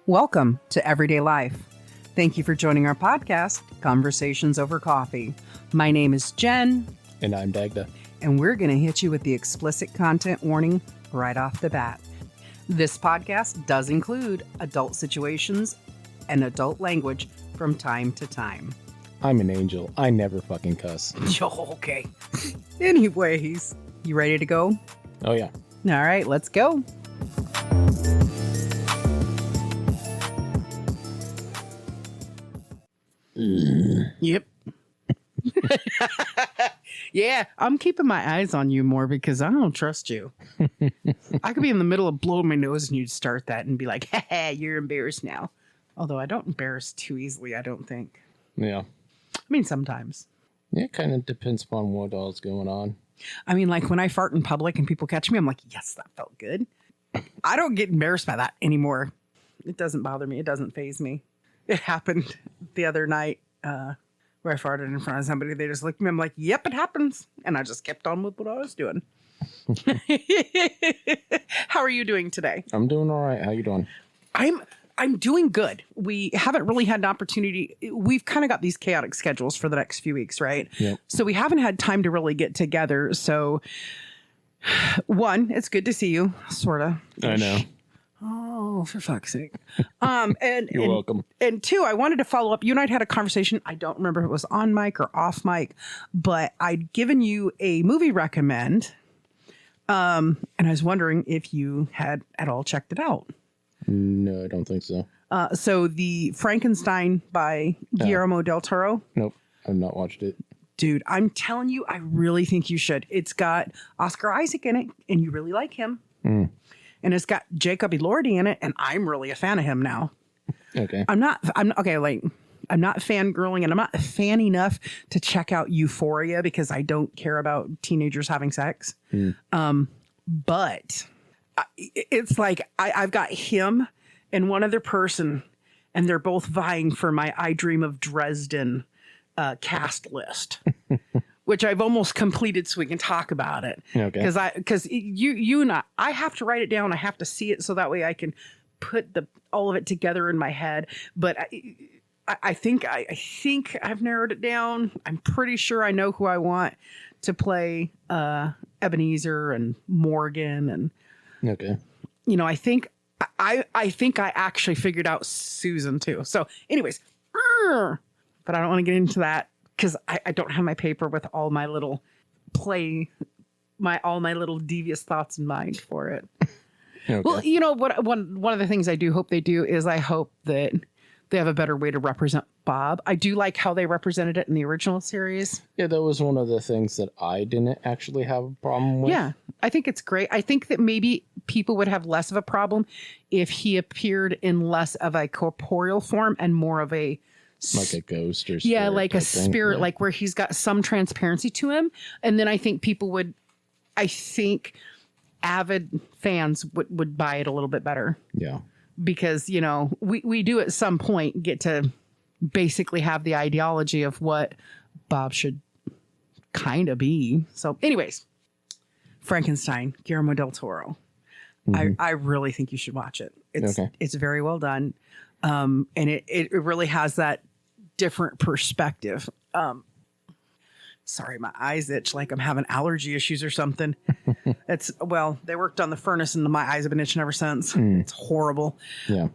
Welcome to Everyday Life. Thank you for joining our podcast, Conversations Over Coffee. My name is Jen. And I'm Dagda. And we're going to hit you with the explicit content warning right off the bat. This podcast does include adult situations and adult language from time to time. I'm an angel. I never fucking cuss. Okay. Anyways, you ready to go? Oh, yeah. All right, let's go. Yep. Yeah, I'm keeping my eyes on you more because I don't trust you. I could be in the middle of blowing my nose and you'd start that and be like, ha, you're embarrassed now. Although I don't embarrass too easily, I don't think. Yeah. I mean, sometimes. Yeah, it kind of depends upon what all's going on. I mean, like when I fart in public and people catch me, I'm like, yes, that felt good. I don't get embarrassed by that anymore. It doesn't bother me. It doesn't faze me. It happened the other night where I farted in front of somebody. They just looked at me. I'm like, yep, it happens. And I just kept on with what I was doing. How are you doing today? I'm doing all right. How you doing? I'm doing good. We haven't really had an opportunity. We've kind of got these chaotic schedules for the next few weeks, right? Yep. So we haven't had time to really get together. So one, it's good to see you, sort of. I know. Oh, for fuck's sake. You're welcome. And two, I wanted to follow up. You and I had a conversation. I don't remember if it was on mic or off mic, but I'd given you a movie recommend. And I was wondering if you had at all checked it out. No, I don't think so. So the Frankenstein by Guillermo Del Toro. Nope. I've not watched it. Dude, I'm telling you, I really think you should. It's got Oscar Isaac in it, and you really like him. Mm. And it's got Jacob Elordi in it, and I'm really a fan of him now. Okay. I'm not fangirling, and I'm not a fan enough to check out Euphoria because I don't care about teenagers having sex. Mm. But it's like I've got him and one other person, and they're both vying for my I Dream of Dresden cast list. Which I've almost completed so we can talk about it. Okay. Because you and I have to write it down. I have to see it so that way I can put all of it together in my head. But I think I've narrowed it down. I'm pretty sure I know who I want to play Ebenezer and Morgan and okay. You know, I think I actually figured out Susan too. So, anyways, but I don't want to get into that. Because I don't have my paper with all my little all my little devious thoughts in mind for it. Okay. Well, you know what? One of the things I do hope they do is I hope that they have a better way to represent Bob. I do like how they represented it in the original series. Yeah, that was one of the things that I didn't actually have a problem with. Yeah, I think it's great. I think that maybe people would have less of a problem if he appeared in less of a corporeal form and more of a like a ghost or yeah, like a spirit, yeah. like where he's got some transparency to him. And then I think avid fans would buy it a little bit better. Yeah. Because, you know, we do at some point get to basically have the ideology of what Bob should kind of be. So anyways, Frankenstein, Guillermo Del Toro. Mm-hmm. I really think you should watch it. It's very well done. And it really has that different perspective. Sorry, my eyes itch like I'm having allergy issues or something. They worked on the furnace and my eyes have been itching ever since. It's horrible. Yeah.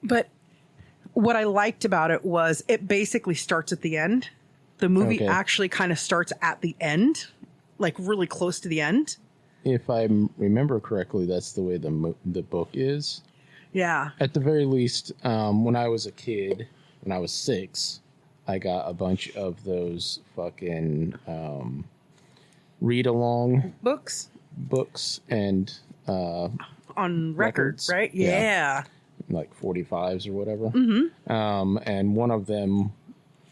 But what I liked about it was it basically starts at the end. The movie actually kind of starts at the end, like really close to the end. If I remember correctly, that's the way the book is. Yeah. At the very least, when I was a kid, when I was 6, I got a bunch of those fucking read-along books and on records, right? Yeah. Like 45s or whatever. Mm-hmm. And one of them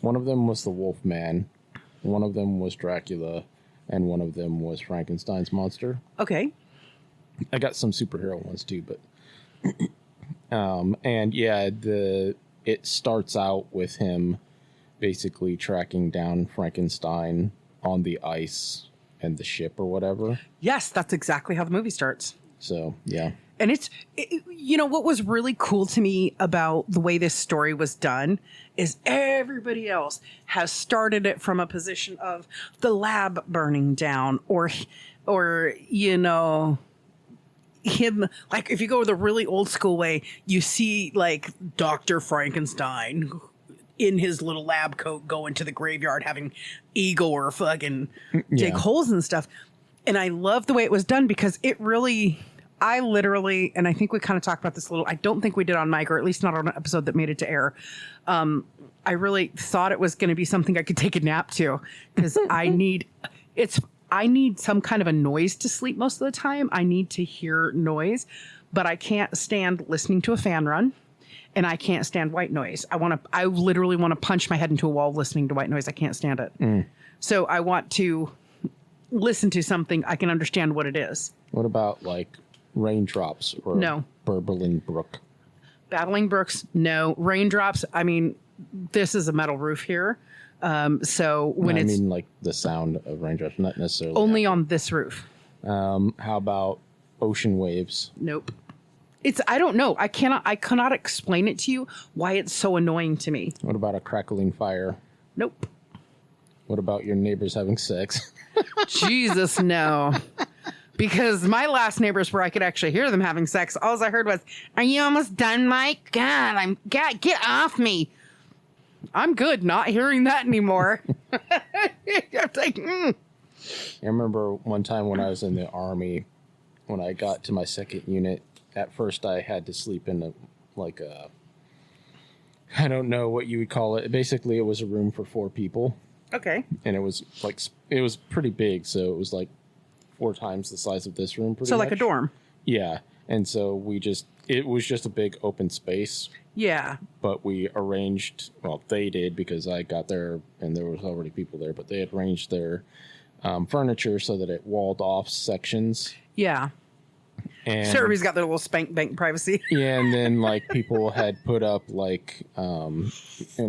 was the Wolfman, one of them was Dracula, and one of them was Frankenstein's monster. Okay. I got some superhero ones too, but and yeah, it starts out with him basically tracking down Frankenstein on the ice and the ship or whatever. Yes, that's exactly how the movie starts. So, yeah. And what was really cool to me about the way this story was done is everybody else has started it from a position of the lab burning down or him, like if you go the really old school way, you see like Dr. Frankenstein in his little lab coat going to the graveyard having Igor fucking dig holes and stuff. And I love the way it was done because I literally, and I think we kind of talked about this a little, I don't think we did on mic, or at least not on an episode that made it to air. I really thought it was going to be something I could take a nap to because I need some kind of a noise to sleep most of the time. I need to hear noise, but I can't stand listening to a fan run. And I can't stand white noise. I literally want to punch my head into a wall listening to white noise. I can't stand it. So I want to listen to something I can understand what it is. What about like raindrops or no burbling brook? Babbling brooks, no. Raindrops, I mean, this is a metal roof here. So when I mean like the sound of raindrops, not necessarily only on this roof. How about ocean waves? Nope. I don't know. I cannot explain it to you why it's so annoying to me. What about a crackling fire? Nope. What about your neighbors having sex? Jesus, no. Because my last neighbors where I could actually hear them having sex, all I heard was, "Are you almost done, Mike? God, get off me." I'm good not hearing that anymore. It's like, I remember one time when I was in the Army, when I got to my second unit, at first I had to sleep in I don't know what you would call it. Basically, it was a room for 4 people. Okay. And it was pretty big, so it was like 4 times the size of this room. So like a dorm. Yeah. And so it was just a big open space. Yeah. But we arranged, well, they did because I got there and there was already people there, but they had arranged their furniture so that it walled off sections. Yeah. And so everybody's got their little spank bank privacy. Yeah, and then like people had put up like and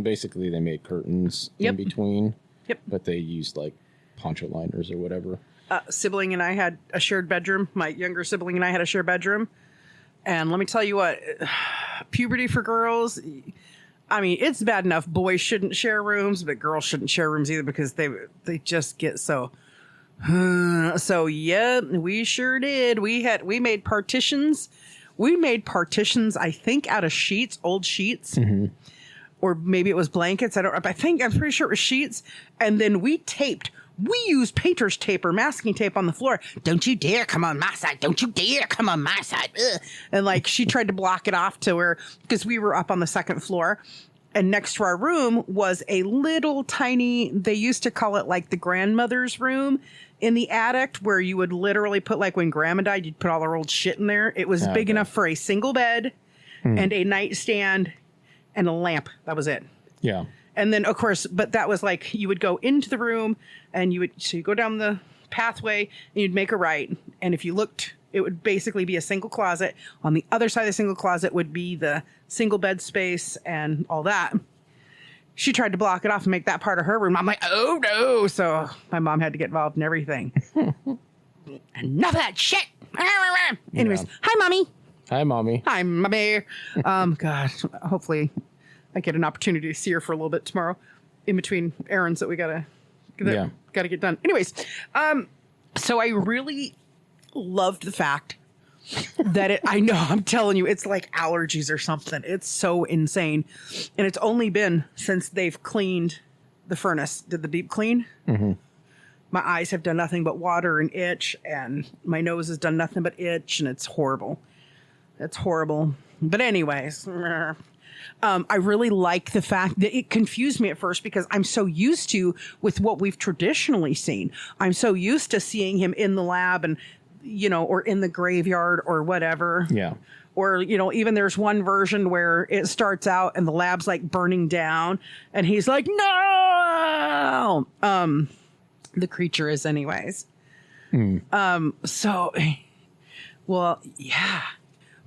basically they made curtains in between. Yep. But they used like poncho liners or whatever. Sibling and I had a shared bedroom. My younger sibling and I had a shared bedroom. And let me tell you what, puberty for girls, I mean, it's bad enough boys shouldn't share rooms, but girls shouldn't share rooms either because they just get so. So yeah, we sure did. We made partitions. We made partitions, I think, out of sheets, old sheets, or maybe it was blankets. I'm pretty sure it was sheets. And then we used painter's tape or masking tape on the floor. "Don't you dare come on my side. Don't you dare come on my side." Ugh. And like she tried to block it off to her because we were up on the second floor. And next to our room was a little tiny, they used to call it like the grandmother's room in the attic, where you would literally put, like when grandma died, you'd put all her old shit in there. It was big enough for a single bed and a nightstand and a lamp. That was it. Yeah. And then, of course, but that was like, you would go into the room and you go down the pathway and you'd make a right. And if you looked, it would basically be a single closet. On the other side of the single closet would be the single bed space and all that. She tried to block it off and make that part of her room. I'm like, oh no. So my mom had to get involved in everything. Enough of that shit. Anyways, hi, Mommy. Hi, Mommy. Hi, Mommy. God, hopefully I get an opportunity to see her for a little bit tomorrow in between errands that we gotta get done. Anyways, so I really loved the fact that I know, I'm telling you, it's like allergies or something. It's so insane. And it's only been since they've cleaned the furnace, did the deep clean. Mm-hmm. My eyes have done nothing but water and itch, and my nose has done nothing but itch, and it's horrible. It's horrible. But anyways, I really like the fact that it confused me at first because I'm so used to with what we've traditionally seen. I'm so used to seeing him in the lab and, or in the graveyard or whatever. Yeah. Or, even there's one version where it starts out and the lab's like burning down and he's like, no! The creature is anyways. Well, yeah.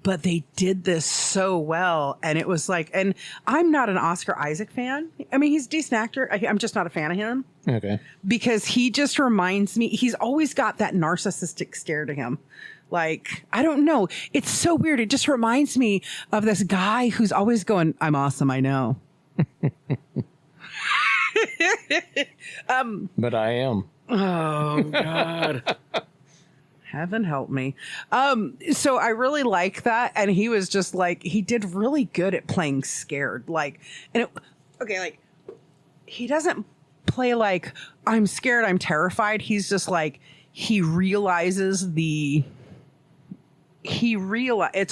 But they did this so well. And it was like, and I'm not an Oscar Isaac fan. I mean, he's a decent actor. I'm just not a fan of him. Okay. Because he just reminds me, he's always got that narcissistic stare to him. Like, I don't know. It's so weird. It just reminds me of this guy who's always going, I'm awesome, I know. But I am. Oh, God. Heaven help me. So I really like that. And he was just like, he did really good at playing scared. Like, like, he doesn't play like, I'm scared, I'm terrified. He's just like, it's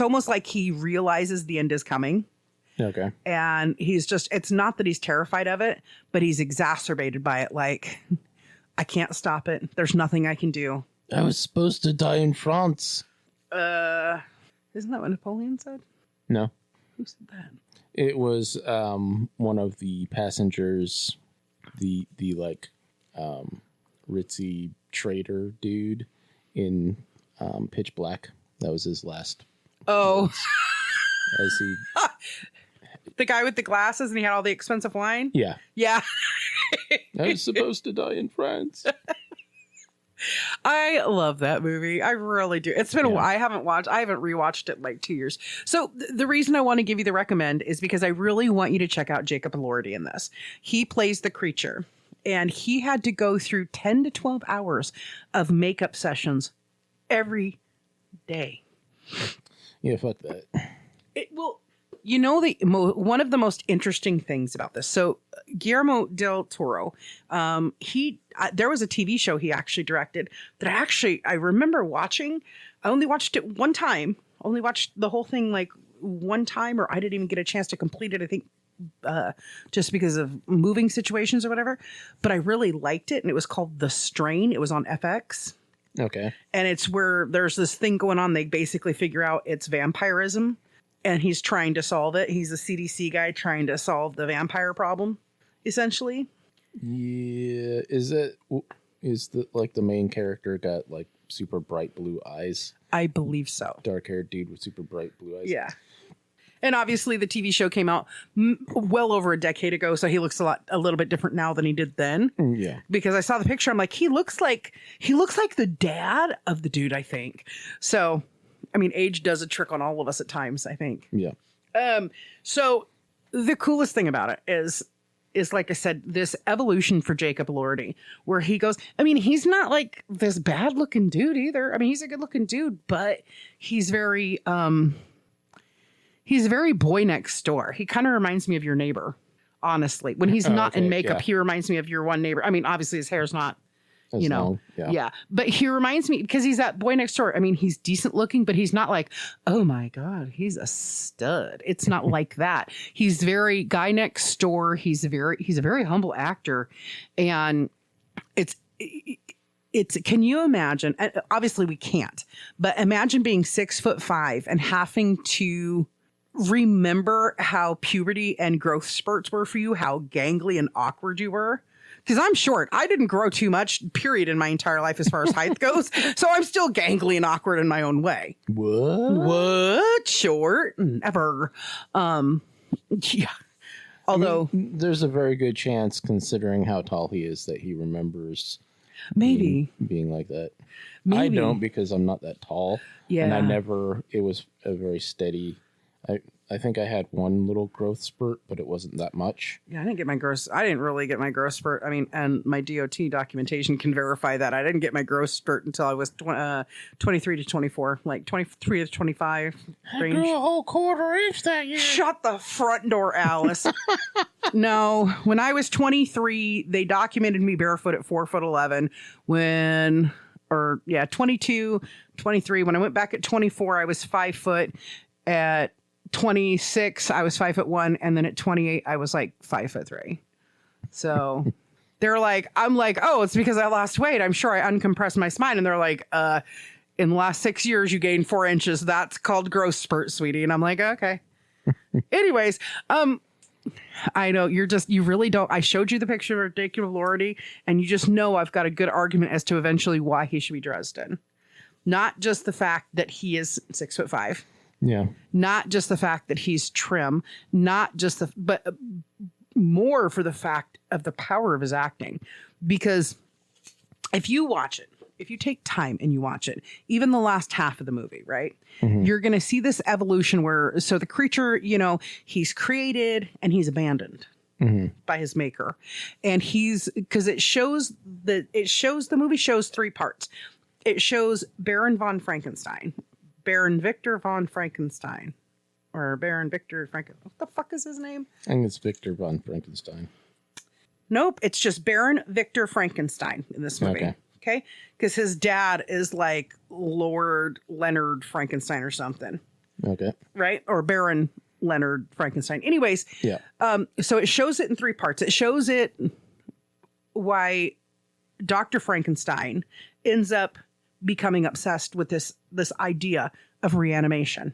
almost like he realizes the end is coming. Okay. And it's not that he's terrified of it, but he's exacerbated by it. Like, I can't stop it. There's nothing I can do. I was supposed to die in France. Isn't that what Napoleon said? No. Who said that? It was one of the passengers, the ritzy trader dude in Pitch Black. That was his last. Oh. As he... The guy with the glasses and he had all the expensive wine? Yeah. Yeah. I was supposed to die in France. I love that movie. I really do. It's been a while. I haven't rewatched it in like 2 years. So the reason I want to give you the recommend is because I really want you to check out Jacob Elordi in this. He plays the creature and he had to go through 10 to 12 hours of makeup sessions every day. Yeah, fuck that. One of the most interesting things about this. So Guillermo Del Toro, there was a TV show he actually directed that I remember watching. I only watched it one time. Only watched the whole thing like one time, or I didn't even get a chance to complete it. I think just because of moving situations or whatever. But I really liked it, and it was called The Strain. It was on FX. Okay. And it's where there's this thing going on. They basically figure out it's vampirism. And he's trying to solve it. He's a CDC guy trying to solve the vampire problem, essentially. Yeah. Is the main character got like super bright blue eyes? I believe so. Dark haired dude with super bright blue eyes. Yeah. And obviously the TV show came out well over a decade ago. So he looks a little bit different now than he did then. Yeah. Because I saw the picture. I'm like, he looks like the dad of the dude, I think. So, I mean, age does a trick on all of us at times, I think. Yeah. So the coolest thing about it is like I said, this evolution for Jacob Elordi, where he goes, I mean, he's not like this bad looking dude either. I mean, he's a good looking dude, but he's very boy next door. He kind of reminds me of your neighbor, honestly. When he's not in makeup, he reminds me of your one neighbor. I mean, obviously his hair's not, long. Yeah. But he reminds me because he's that boy next door. I mean, he's decent looking, but he's not like, oh my God, he's a stud. It's not like that. He's very guy next door. He's a very humble actor. And it's, can you imagine? Obviously we can't, but imagine being 6'5" and having to remember how puberty and growth spurts were for you, how gangly and awkward you were. Because I'm short. I didn't grow too much, period, in my entire life as far as height goes. So I'm still gangly and awkward in my own way. What? Short? Never. Yeah. Although there's a very good chance, considering how tall he is, that he remembers maybe being like that. Maybe. I don't, because I'm not that tall. Yeah. And it was a very steady. I think I had one little growth spurt, but it wasn't that much. Yeah, I didn't really get my growth spurt. I mean, and my DOT documentation can verify that. I didn't get my growth spurt until I was 23 to 24, like 23 to 25 range. I grew a whole quarter-inch that year. Shut the front door, Alice. No, when I was 23, they documented me barefoot at 4'11". 22, 23. When I went back at 24, I was 5 foot. At 26, I was 5'1", and then at 28, I was like 5'3". So they're like, I'm like, oh, it's because I lost weight. I'm sure I uncompressed my spine. And they're like, in the last 6 years, you gained 4 inches. That's called growth spurt, sweetie. And I'm like, okay. Anyways, I know you really don't. I showed you the picture of Jacob Elordi, and you just know I've got a good argument as to eventually why he should be Dresden. Not just the fact that he is 6'5". Yeah. Not just the fact that he's trim, but more for the fact of the power of his acting. Because if you watch it, if you take time and you watch it, even the last half of the movie, right? You're going to see this evolution where, so the creature, you know, he's created and he's abandoned by his maker. And because the movie shows 3 parts. It shows Baron von Frankenstein, Baron Victor von Frankenstein, or Baron Victor Frankenstein. What the fuck is his name? I think it's Victor von Frankenstein. Nope, it's just Baron Victor Frankenstein in this movie. Okay? Because his dad is like Lord Leonard Frankenstein or something. Okay. Right? Or Baron Leonard Frankenstein. Anyways, yeah. So it shows it in 3 parts. It shows it why Dr. Frankenstein ends up becoming obsessed with this idea of reanimation.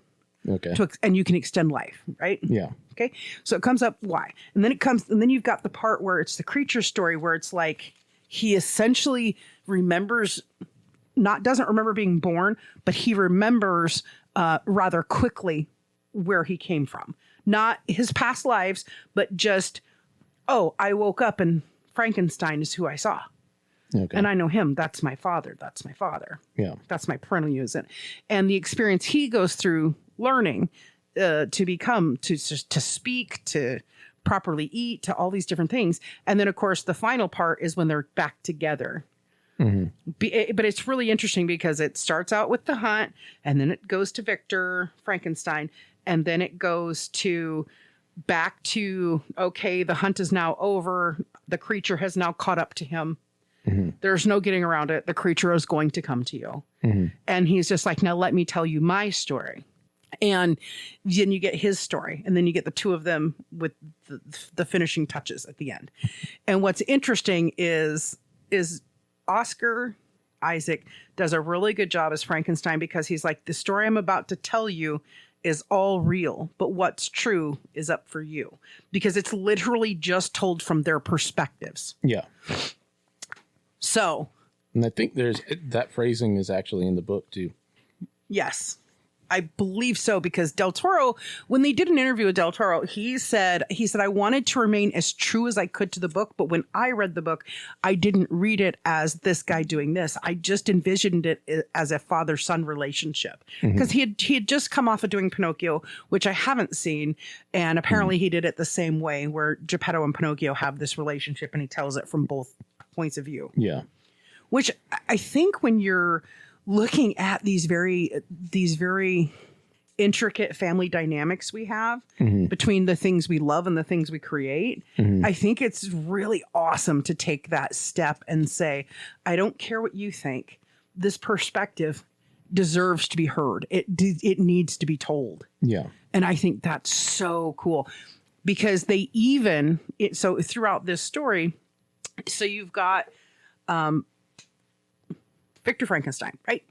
Okay. And you can extend life, right? Yeah. Okay. So it comes up why. And then you've got the part where it's the creature story where it's like he essentially doesn't remember being born, but he remembers rather quickly where he came from. Not his past lives, but just, I woke up and Frankenstein is who I saw. Okay. And I know him. That's my father. That's my father. Yeah. That's my parental unit. And the experience he goes through learning to become, to speak, to properly eat, to all these different things. And then, of course, the final part is when they're back together. But it's really interesting because it starts out with the hunt, and then it goes to Victor Frankenstein, and then it goes back to, okay, the hunt is now over. The creature has now caught up to him. There's no getting around it. The creature is going to come to you. And he's just like, now let me tell you my story. And then you get his story. And then you get the 2 of them with the finishing touches at the end. And what's interesting is Oscar Isaac does a really good job as Frankenstein, because he's like, the story I'm about to tell you is all real, but what's true is up for you, because it's literally just told from their perspectives. Yeah. So, and I think that phrasing is actually in the book too. Yes, I believe so, because Del Toro, when they did an interview with Del Toro, he said, I wanted to remain as true as I could to the book. But when I read the book, I didn't read it as this guy doing this. I just envisioned it as a father-son relationship, because he had just come off of doing Pinocchio, which I haven't seen. And apparently he did it the same way, where Geppetto and Pinocchio have this relationship, and he tells it from both points of view. Yeah. Which I think when you're looking at these very intricate family dynamics we have between the things we love and the things we create, I think it's really awesome to take that step and say, I don't care what you think. This perspective deserves to be heard. It needs to be told. Yeah. And I think that's so cool, because they so throughout this story, so you've got Victor Frankenstein, right?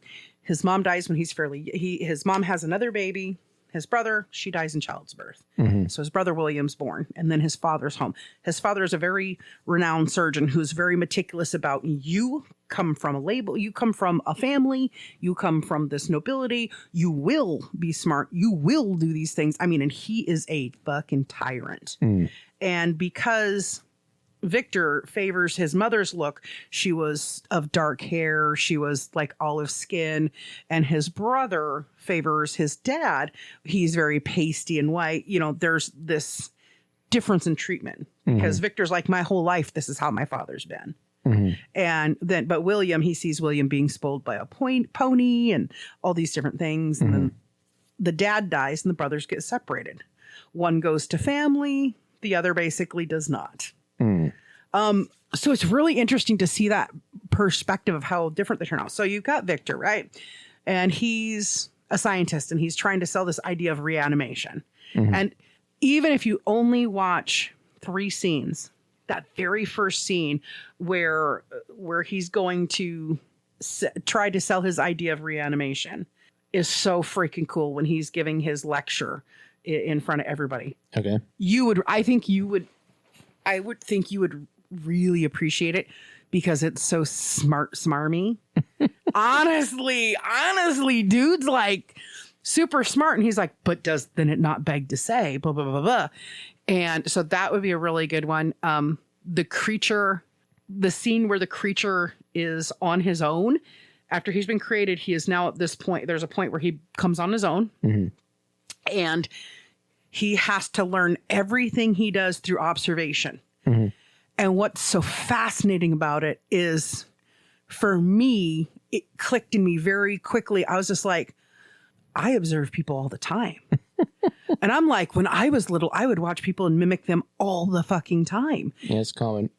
His mom dies when he's his mom has another baby. His brother, she dies in child's birth. So his brother William's born, and then his father's home. His father is a very renowned surgeon who's very meticulous about, you come from a label, you come from a family, you come from this nobility, you will be smart, you will do these things. I mean, and he is a fucking tyrant. And because Victor favors his mother's look, she was of dark hair, she was like olive skin, and his brother favors his dad. He's very pasty and white. You know, there's this difference in treatment, because Victor's like, my whole life, this is how my father's been. But William, he sees William being spoiled by a pony and all these different things. And then the dad dies and the brothers get separated. One goes to family, the other basically does not. So it's really interesting to see that perspective of how different they turn out. So you've got Victor, right? And he's a scientist, and he's trying to sell this idea of reanimation. And even if you only watch 3 scenes, that very first scene where he's going to try to sell his idea of reanimation is so freaking cool, when he's giving his lecture in front of everybody. Okay. I would think you would really appreciate it, because it's so smarmy. honestly, dude's like super smart, and he's like, but then it not beg to say blah blah blah blah. And so that would be a really good one. The scene where the creature is on his own, After he's been created, he is now at this point. There's a point where he comes on his own, and he has to learn everything he does through observation. And what's so fascinating about it is, for me, it clicked in me very quickly. I was just like, I observe people all the time. And I'm like, when I was little, I would watch people and mimic them all the fucking time. Yeah, it's common.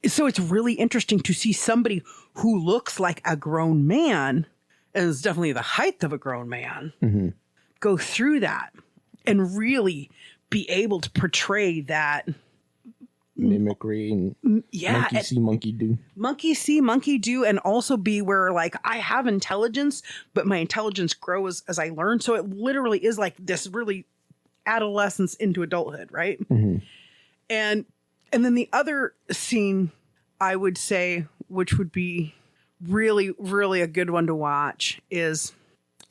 So it's really interesting to see somebody who looks like a grown man, and is definitely the height of a grown man, go through that and really be able to portray that mimicry and monkey see, monkey do. Monkey see, monkey do, and also be where, like, I have intelligence, but my intelligence grows as I learn. So it literally is like this really adolescence into adulthood, right? And then the other scene, I would say, which would be really, really a good one to watch, is,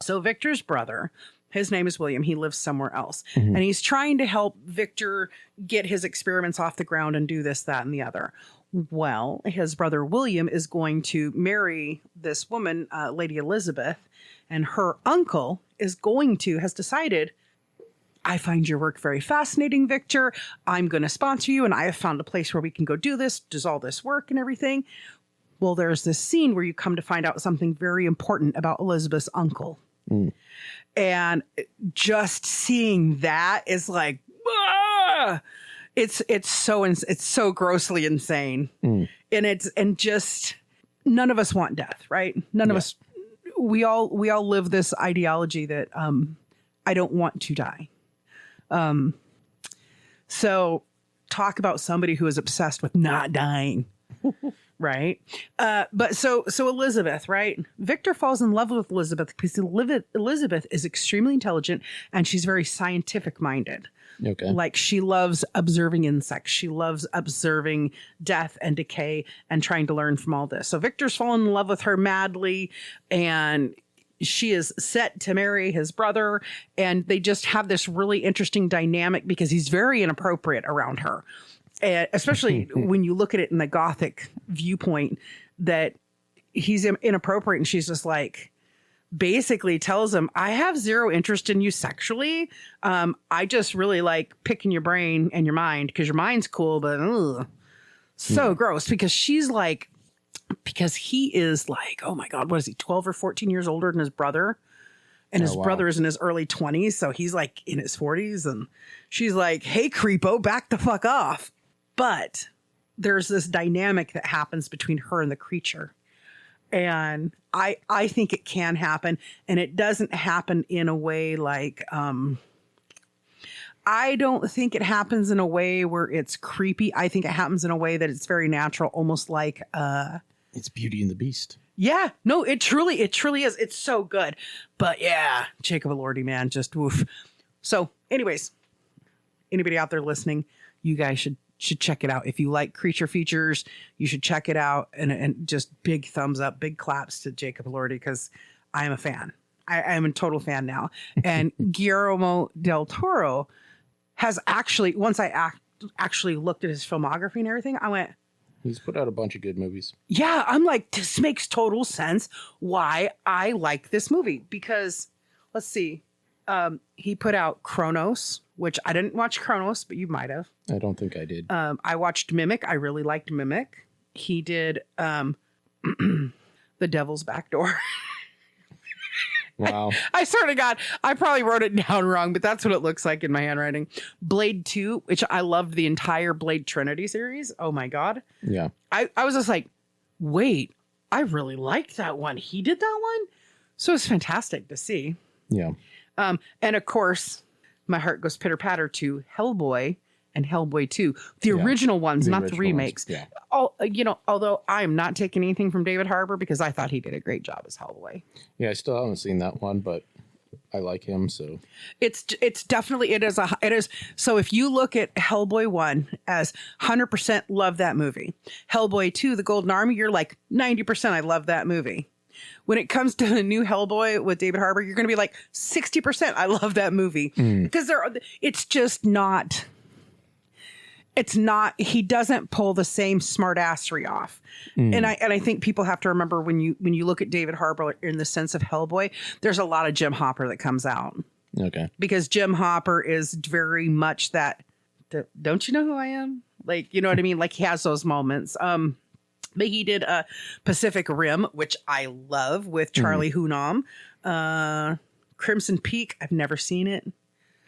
so Victor's brother, his name is William. He lives somewhere else. And he's trying to help Victor get his experiments off the ground and do this, that, and the other. Well, his brother William is going to marry this woman, Lady Elizabeth, and her uncle has decided, I find your work very fascinating, Victor. I'm going to sponsor you, and I have found a place where we can go do all this work and everything. Well, there's this scene where you come to find out something very important about Elizabeth's uncle. And just seeing that is like, it's so grossly insane. And just none of us want death, right? None of us, we all live this ideology that I don't want to die. So talk about somebody who is obsessed with not dying. Right. But so Elizabeth, right? Victor falls in love with Elizabeth because Elizabeth is extremely intelligent and she's very scientific minded. Okay. Like, she loves observing insects. She loves observing death and decay and trying to learn from all this. So Victor's fallen in love with her madly, and she is set to marry his brother. And they just have this really interesting dynamic because he's very inappropriate around her. Especially when you look at it in the Gothic viewpoint, that he's inappropriate, and she's just like, basically tells him, I have zero interest in you sexually. I just really like picking your brain and your mind because your mind's cool, but so gross, because she's like, because he is like, oh my God, what is he, 12 or 14 years older than his brother? And his brother is in his early 20s. So he's like in his 40s, and she's like, hey, creepo, back the fuck off. But there's this dynamic that happens between her and the creature. And I think it can happen. And it doesn't happen in a way like, I don't think it happens in a way where it's creepy. I think it happens in a way that it's very natural, almost like, it's Beauty and the Beast. Yeah, no, it truly is. It's so good. But yeah, Jacob Elordi, man, just woof. So anyways, anybody out there listening, you guys should check it out. If you like creature features, you should check it out. And just big thumbs up, big claps to Jacob Elordi, because I am a fan. I am a total fan now. And Guillermo Del Toro has actually, once I actually looked at his filmography and everything, I went, he's put out a bunch of good movies. Yeah, I'm like, this makes total sense why I like this movie. Because, let's see, he put out Kronos, which I didn't watch Kronos, but you might have. I don't think I did. I watched Mimic. I really liked Mimic. He did The Devil's Backdoor. Wow. I swear to God, I probably wrote it down wrong, but that's what it looks like in my handwriting. Blade 2, which I loved the entire Blade Trinity series. Oh my God. Yeah. I was just like, wait, I really liked that one. He did that one? So it's fantastic to see. Yeah. And of course, my heart goes pitter patter to Hellboy and Hellboy 2, the original ones, not the remakes. Yeah. Although I am not taking anything from David Harbour, because I thought he did a great job as Hellboy. Yeah, I still haven't seen that one, but I like him, so it's definitely, it is. So if you look at Hellboy 1 as 100% love that movie, Hellboy 2, The Golden Army, you're like 90% I love that movie. When it comes to the new Hellboy with David Harbour, you're going to be like 60% I love that movie, because it's just not. it's not, he doesn't pull the same smartassery off. And I think people have to remember when you look at David Harbour in the sense of Hellboy, there's a lot of Jim Hopper that comes out. Okay. Because Jim Hopper is very much that, don't you know who I am? Like, you know what I mean? Like, he has those moments. But he did Pacific Rim, which I love, with Charlie Hunnam. Crimson Peak, I've never seen it.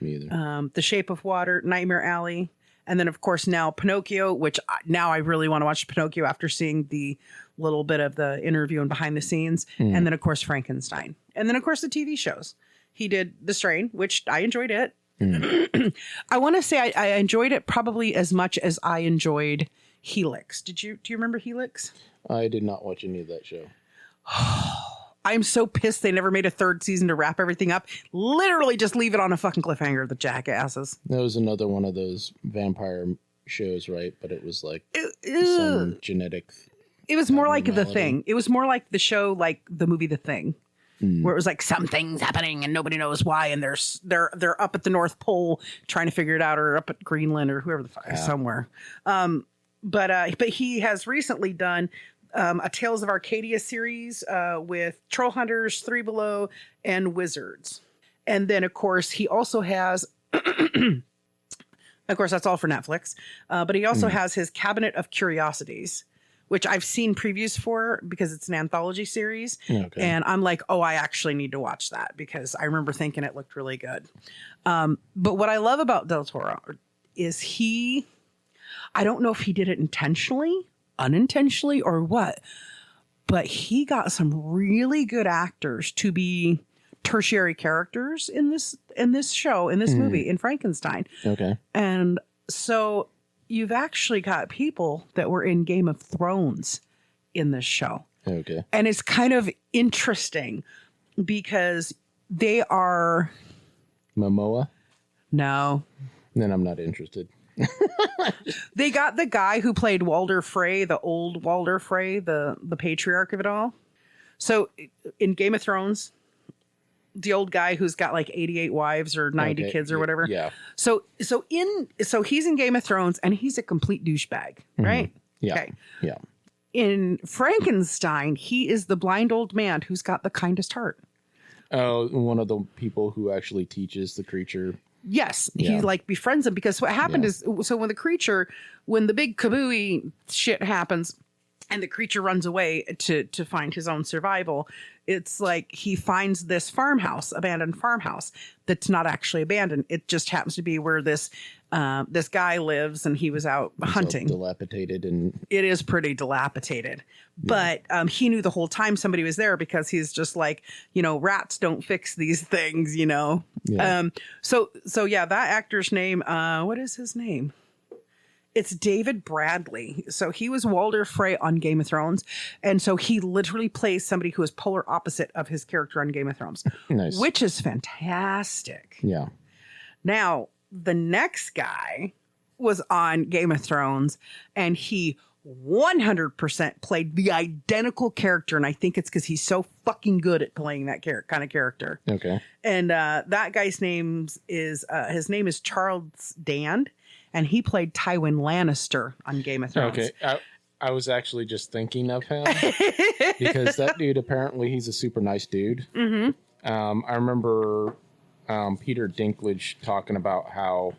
Me either. The Shape of Water, Nightmare Alley. And then, of course, now Pinocchio, which now I really want to watch Pinocchio after seeing the little bit of the interview and behind the scenes. And then, of course, Frankenstein. And then, of course, the TV shows. He did The Strain, which I enjoyed it. I want to say I enjoyed it probably as much as I enjoyed Helix. Do you remember Helix? I did not watch any of that show. I'm so pissed they never made a third season to wrap everything up. Literally just leave it on a fucking cliffhanger, the jackasses. That was another one of those vampire shows, right? But it was like some genetic. It was more like The Thing. It was more like the show, like the movie The Thing, where it was like something's happening and nobody knows why, and they're up at the North Pole trying to figure it out, or up at Greenland or whoever the fuck somewhere. But he has recently done a Tales of Arcadia series with Troll Hunters, Three Below, and Wizards. And then, of course, he also has, of course, that's all for Netflix, but he also has his Cabinet of Curiosities, which I've seen previews for because it's an anthology series. Okay. And I'm like, oh, I actually need to watch that because I remember thinking it looked really good. But what I love about Del Toro is I don't know if he did it intentionally, unintentionally, or what, but he got some really good actors to be tertiary characters in this show, in this movie, in Frankenstein. Okay. And so you've actually got people that were in Game of Thrones in this show. Okay. And it's kind of interesting because they are... Momoa? No. Then I'm not interested. They got the guy who played Walder Frey, the old Walder Frey, the patriarch of it all. So in Game of Thrones, the old guy who's got like 88 wives or 90 kids or whatever. Yeah. So he's in Game of Thrones and he's a complete douchebag, right? Yeah. Okay. Yeah. In Frankenstein, he is the blind old man who's got the kindest heart. Oh, one of the people who actually teaches the creature. Yes, he like befriends him because what happened is, so when the big kabooey shit happens and the creature runs away to find his own survival, it's like he finds this abandoned farmhouse that's not actually abandoned. It just happens to be where this guy lives, and he was out hunting. Dilapidated, and it is pretty dilapidated. But he knew the whole time somebody was there because he's just like, rats don't fix these things, Yeah. So that actor's name, what is his name? It's David Bradley. So he was Walder Frey on Game of Thrones. And so he literally plays somebody who is polar opposite of his character on Game of Thrones. Nice. Which is fantastic. Yeah. Now, the next guy was on Game of Thrones, and he 100% played the identical character. And I think it's because he's so fucking good at playing that kind of character. Okay. And that guy's name is Charles Dand. And he played Tywin Lannister on Game of Thrones. Okay. I was actually just thinking of him because that dude, apparently he's a super nice dude. Mm-hmm. I remember Peter Dinklage talking about how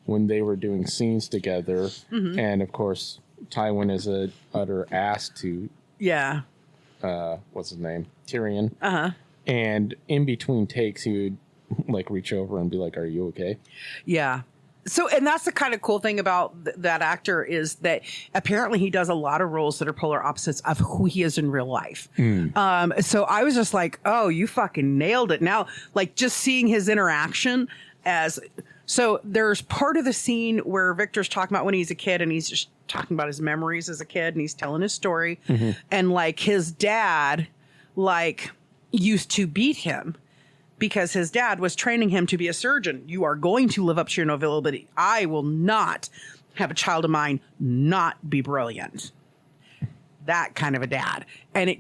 when they were doing scenes together, and of course Tywin is a utter ass to what's his name? Tyrion. Uh-huh. And in between takes he would like reach over and be like, "Are you okay?" Yeah. So, and that's the kind of cool thing about that actor is that apparently he does a lot of roles that are polar opposites of who he is in real life. So I was just like, oh, you fucking nailed it. Now, like just seeing his interaction so there's part of the scene where Victor's talking about when he's a kid and he's just talking about his memories as a kid and he's telling his story. And like his dad, like used to beat him. Because his dad was training him to be a surgeon. You are going to live up to your nobility. I will not have a child of mine not be brilliant. That kind of a dad. And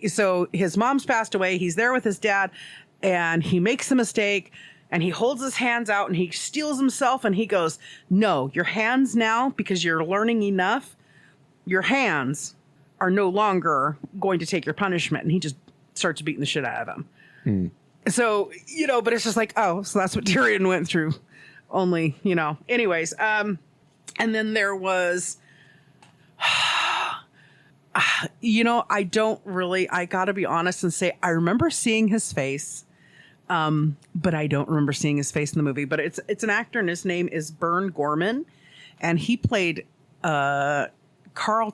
so his mom's passed away. He's there with his dad, and he makes a mistake, And he holds his hands out and he steals himself and he goes, no, your hands now, because you're learning enough, your hands are no longer going to take your punishment. And he just starts beating the shit out of him. So, but it's just like, oh, so that's what Tyrion went through. Only, anyways. And then there was, I gotta be honest and say, I remember seeing his face. But I don't remember seeing his face in the movie. But it's an actor, and his name is Bern Gorman, and he played Carl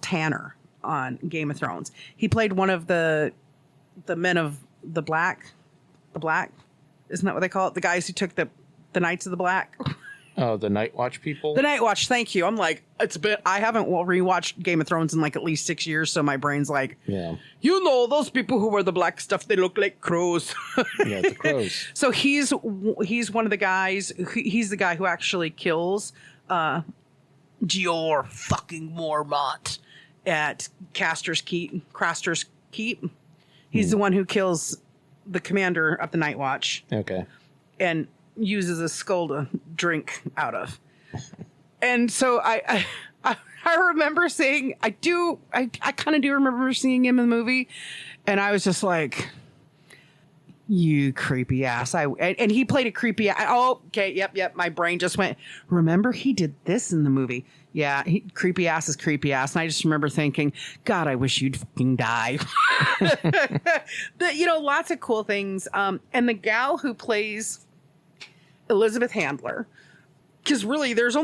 Tanner on Game of Thrones. He played one of the men of the Black, isn't that what they call it? The guys who took the Knights of the Black. Oh, the Night Watch people? The Night Watch, thank you. I'm like, I haven't rewatched Game of Thrones in like at least 6 years, so my brain's like, yeah. Those people who wear the black stuff, they look like crows. Yeah, the crows. So he's one of the guys, he's the guy who actually kills Gior fucking Mormont at Craster's Keep. He's the one who kills the commander of the Night Watch. Okay. And uses a skull to drink out of. And so I remember seeing, I kind of do remember seeing him in the movie, and I was just like, you creepy ass. And he played a creepy ass. Oh, okay. Yep. My brain just went, remember he did this in the movie. Yeah. Creepy ass is creepy ass. And I just remember thinking, God, I wish you'd fucking die. But, lots of cool things. And the gal who plays Elizabeth Handler, because really there's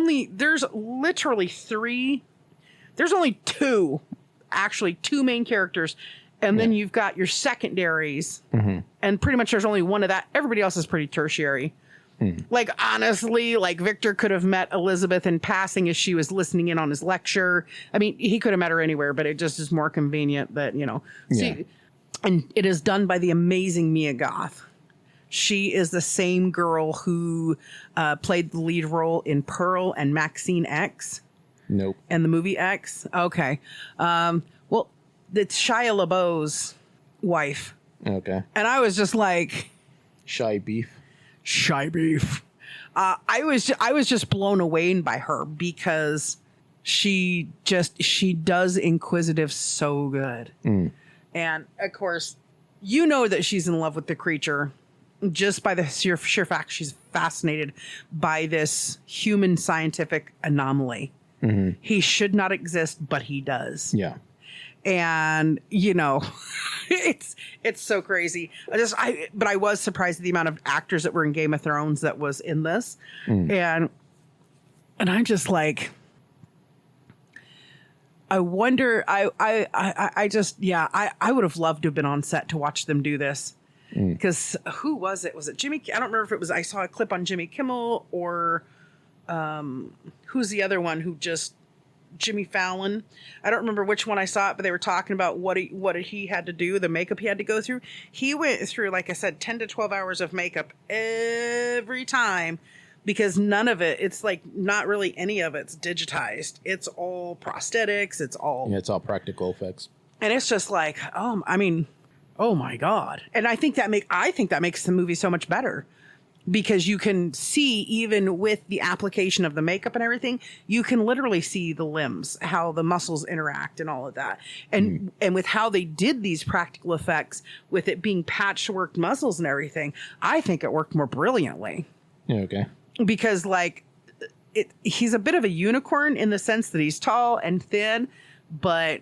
literally two main characters, and then you've got your secondaries, and pretty much there's only one of that. Everybody else is pretty tertiary. Like, honestly, like Victor could have met Elizabeth in passing as she was listening in on his lecture. I mean, he could have met her anywhere, but it just is more convenient that, See, and it is done by the amazing Mia Goth. She is the same girl who played the lead role in Pearl and Maxine X. Nope. And the movie X. Okay. Well, it's Shia LaBeouf's wife. Okay. And I was just like, Shy beef. I was just blown away by her because she does inquisitive so good. And of course, that she's in love with the creature. Just by the sheer fact she's fascinated by this human scientific anomaly. He should not exist, but he does. Yeah. And, it's so crazy. But I was surprised at the amount of actors that were in Game of Thrones that was in this. And I'm just like, I wonder, I would have loved to have been on set to watch them do this. Because who was it? Was it Jimmy? I don't remember if it was, I saw a clip on Jimmy Kimmel or who's the other one who just, Jimmy Fallon. I don't remember which one I saw it, but they were talking about what he had to do, the makeup he had to go through. He went through, like I said, 10 to 12 hours of makeup every time because none of it, it's like not really any of it's digitized. It's all prosthetics. It's all practical effects. And it's just like, oh my God. And I think that makes the movie so much better because you can see, even with the application of the makeup and everything, you can literally see the limbs, how the muscles interact and all of that. And with how they did these practical effects with it being patchwork muscles and everything, I think it worked more brilliantly. Yeah, okay. Because he's a bit of a unicorn in the sense that he's tall and thin, but,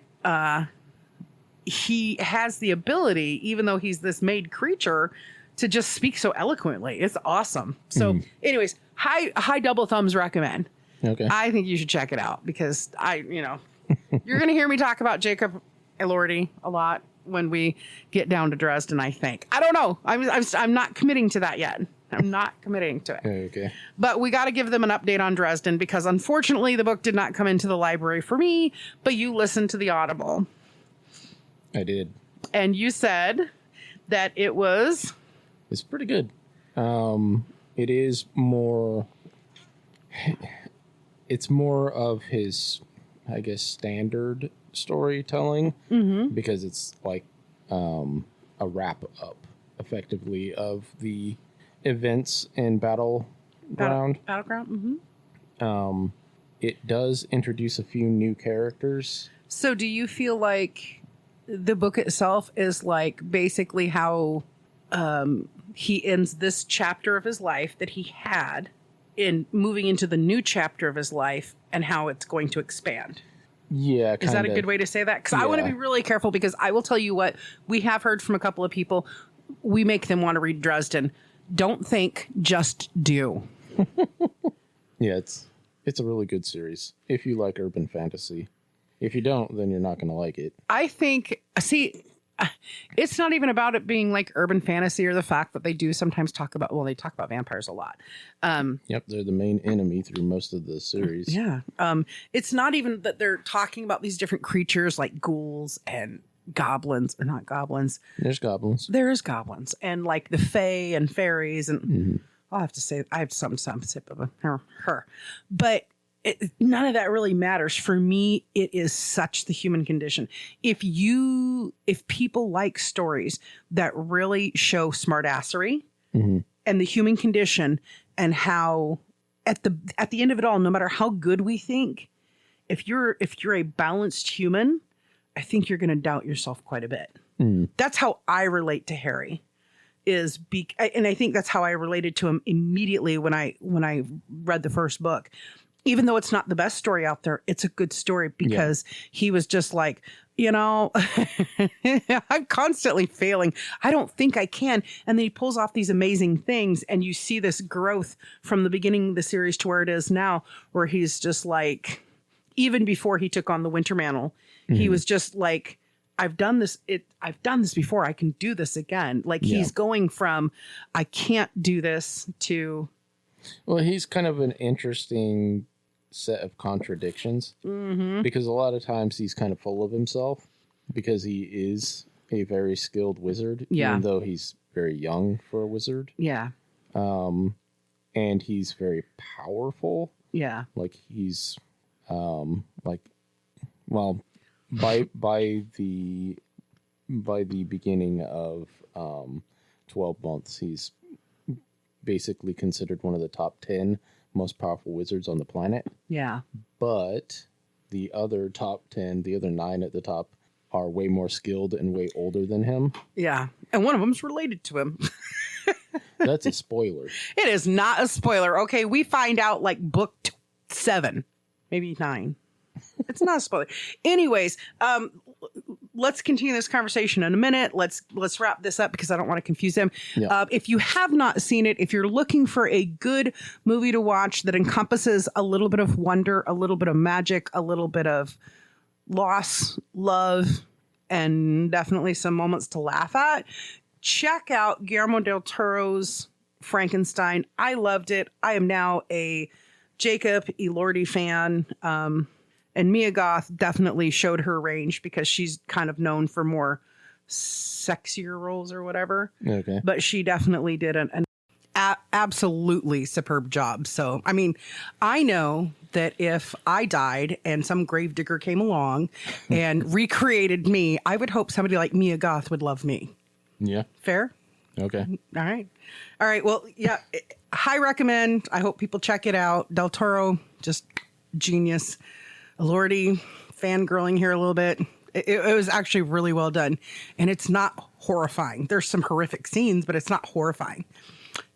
he has the ability, even though he's this made creature, to just speak so eloquently. It's awesome. So anyways, high double thumbs recommend. Okay. I think you should check it out because you're going to hear me talk about Jacob Elordi a lot when we get down to Dresden, I think. I don't know. I'm not committing to that yet. I'm not committing to it. Okay. But we got to give them an update on Dresden because unfortunately the book did not come into the library for me, but you listened to the Audible. I did. And you said that it's pretty good. It is more, it's more of his, I guess, standard storytelling because it's like a wrap up effectively of the events in Battleground. Battleground. It does introduce a few new characters. So do you feel like the book itself is like basically how he ends this chapter of his life that he had in moving into the new chapter of his life and how it's going to expand? Yeah. Is that a good way to say that? Because I want to be really careful, because I will tell you what, we have heard from a couple of people. We make them want to read Dresden. Don't think, just do. Yeah, it's a really good series if you like urban fantasy. If you don't, then you're not going to like it. I think, see, it's not even about it being like urban fantasy or the fact that they do sometimes talk about, well, they talk about vampires a lot. Yep, they're the main enemy through most of the series. Yeah. It's not even that they're talking about these different creatures like ghouls and goblins, or not goblins. There's goblins. There is goblins, and like the fae and fairies, and I'll have to say I have some sip of her, but none of that really matters for me. It is such the human condition. If people like stories that really show smartassery and the human condition, and how at the end of it all, no matter how good we think, if you're a balanced human, I think you're going to doubt yourself quite a bit. That's how I relate to Harry. And I think that's how I related to him immediately when I read the first book. Even though it's not the best story out there, it's a good story because he was just like, I'm constantly failing. I don't think I can. And then he pulls off these amazing things, and you see this growth from the beginning of the series to where it is now, where he's just like, even before he took on the Winter Mantle, he was just like, I've done this before. I can do this again. Like he's going from, I can't do this to. Well, he's kind of an interesting set of contradictions because a lot of times he's kind of full of himself because he is a very skilled wizard, even though he's very young for a wizard. Yeah. And he's very powerful. Yeah. Like he's by the beginning of 12 months, he's basically considered one of the top 10 most powerful wizards on the planet. Yeah. But the other top 10, the other 9 at the top, are way more skilled and way older than him. Yeah. And one of them's related to him. That's a spoiler. It is not a spoiler. Okay, we find out like book 7, maybe 9. It's not a spoiler. Anyways, let's continue this conversation in a minute. Let's wrap this up because I don't want to confuse them. Yeah. If you have not seen it, if you're looking for a good movie to watch that encompasses a little bit of wonder, a little bit of magic, a little bit of loss, love, and definitely some moments to laugh at, check out Guillermo Del Toro's Frankenstein. I loved it. I am now a Jacob Elordi fan. And Mia Goth definitely showed her range because she's kind of known for more sexier roles or whatever. Okay. But she definitely did an absolutely superb job. So, I mean, I know that if I died and some gravedigger came along and recreated me, I would hope somebody like Mia Goth would love me. Yeah. Fair? Okay. All right. Well, yeah, high recommend. I hope people check it out. Del Toro, just genius. Elordi, fangirling here a little bit. It was actually really well done. And it's not horrifying. There's some horrific scenes, but it's not horrifying.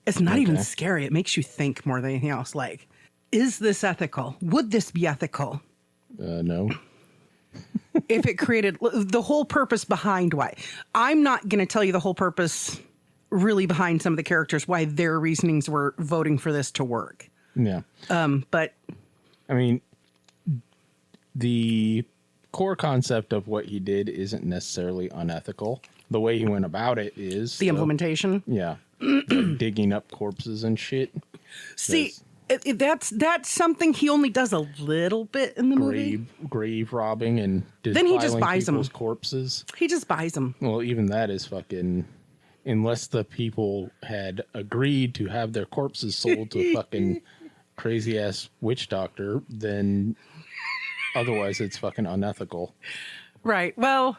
It's not even scary. It makes you think more than anything else. Like, is this ethical? Would this be ethical? No. If it created the whole purpose behind why. I'm not going to tell you the whole purpose really behind some of the characters, why their reasonings were voting for this to work. Yeah. But I mean, the core concept of what he did isn't necessarily unethical. The way he went about it is the implementation. Yeah. Like digging up corpses and shit. See, that's something he only does a little bit in the movie. Grave robbing and then he just buys them. Corpses. He just buys them. Well, even that is fucking. Unless the people had agreed to have their corpses sold to a fucking crazy ass witch doctor, then otherwise it's fucking unethical. Right. Well,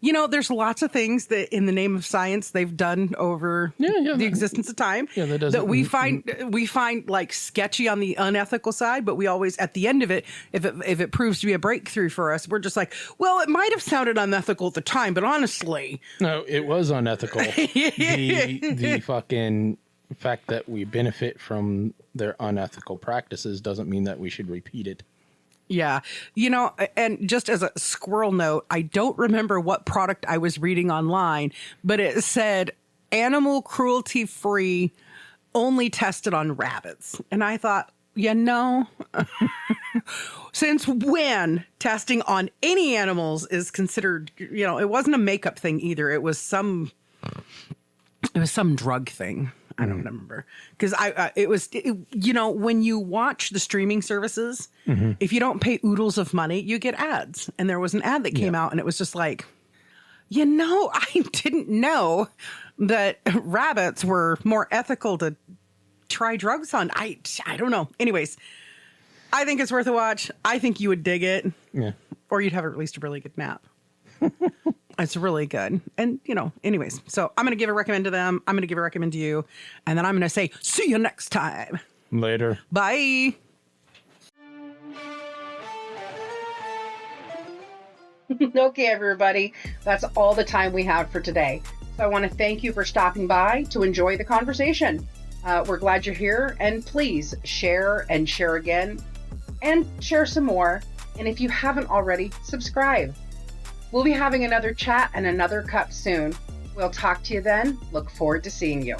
There's lots of things that in the name of science they've done over the existence of time that we find like sketchy on the unethical side, but we always, at the end of it, if it proves to be a breakthrough for us, we're just like, well, it might have sounded unethical at the time, but honestly. No, it was unethical. the fucking fact that we benefit from their unethical practices doesn't mean that we should repeat it. Yeah. And just as a squirrel note, I don't remember what product I was reading online, but it said animal cruelty free, only tested on rabbits. And I thought, since when testing on any animals is considered, it wasn't a makeup thing either. It was some drug thing. I don't remember, because when you watch the streaming services, if you don't pay oodles of money, you get ads. And there was an ad that came out and it was just like, I didn't know that rabbits were more ethical to try drugs on. I don't know. Anyways, I think it's worth a watch. I think you would dig it. Yeah. Or you'd have at least a really good nap. It's really good. And, anyways, so I'm going to give a recommend to them. I'm going to give a recommend to you. And then I'm going to say, see you next time. Later. Bye. Okay, everybody. That's all the time we have for today. So I want to thank you for stopping by to enjoy the conversation. We're glad you're here. And please share and share again and share some more. And if you haven't already, subscribe. We'll be having another chat and another cup soon. We'll talk to you then. Look forward to seeing you.